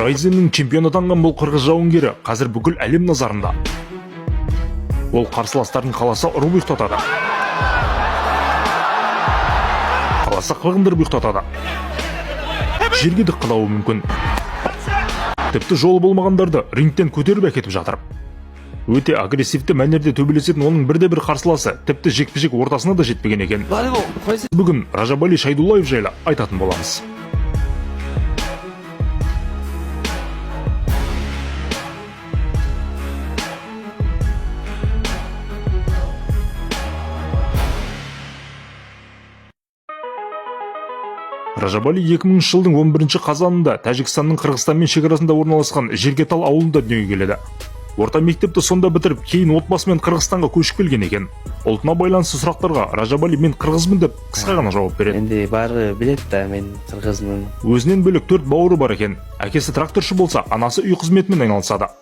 Райзеннің чемпион атанған бұл қырғыз жауынгері қазір бүкіл әлем назарында. Ол қарсыластарын қаласа ұрып ұйықтатады. Қаласа қылғындырып ұйықтатады. Жерге де қылауы мүмкін. Тіпті жолы болмағандарды рингтен көтеріп әкетіп жатыр. Өте агрессивті мәнерде төбелесетін оның бірде-бір қарсыласы тіпті жекпе-жек ортасына да жетпеген екен. Бүгін Ражабали Шайдуллаев жайлы айтатын боламыз. Ражабали 2000 жылдың 11 қазанында Тәжікстанның Қырғызстанмен шекарасында орналасқан Жергетал ауылында дүниеге келеді. Орта мектепті сонда бітіріп, кейін отбасымен Қырғызстанға көшіп келген екен. Ұлтына байланысты сұрақтарға Ражабали мен қырғызбын деп қысқа ғана жауап береді. Енді бары білет та, мен қырғызмын. Өзінен бөлек 4 бауыры бар екен. Әкесі тракторшы болса, анасы үй қызметімен айналысады.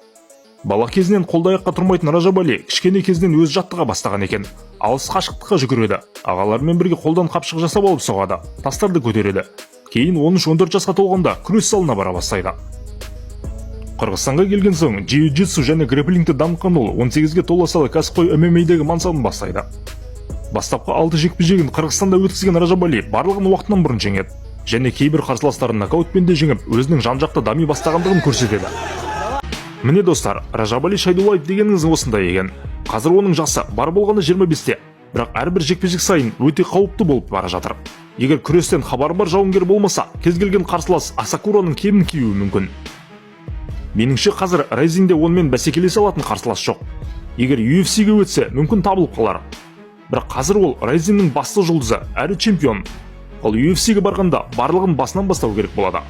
Бала кезінен қолда-аяққа тұрмайтын Ражабали кішкене кезінен өз жаттыға бастаған екен. Алыс қашықтыққа жүгіреді. Ағаларымен бірге қолдан қапшық жасап алып соғады. Тастарды көтереді. Кейін 13-14 жасқа толғанда күрес залына бара бастайды. Қырғызстанға келген соң джиу-джитсу және грэпплингті дамытқан ол 18-ге тола сала кәсіпқой ММА-дегі мансабын бастайды. Бастапқы 6 жекпе-жегін Қырғызстанда өткізген Ражабали барлығын уақытынан бұрын жеңеді. Және кейбір қарсыластарын нокаутпен де жеңіп, өзінің жан-жақты дами бастағандығын көрсетеді. Міне достар, Ражабали Шайдуллаев дегеніңіз осындай екен. Қазір оның жасы бар болғаны 25-те, бірақ әрбір жекпе-жек сайын өте қауіпті болып бара жатыр. Егер күрестен хабары бар жауынгер болмаса, кез келген қарсылас Асакураның кебін киюі мүмкін. Меніңше қазір Райзинде онымен бәсекелесе алатын қарсылас жоқ. Егер UFC-ге өтсе, мүмкін табылып қалар. Бірақ қазір ол Райзиннің басты жұлдызы, әрі чемпион. Ол UFC-ге барғанда барлығын басынан бастау керек болады.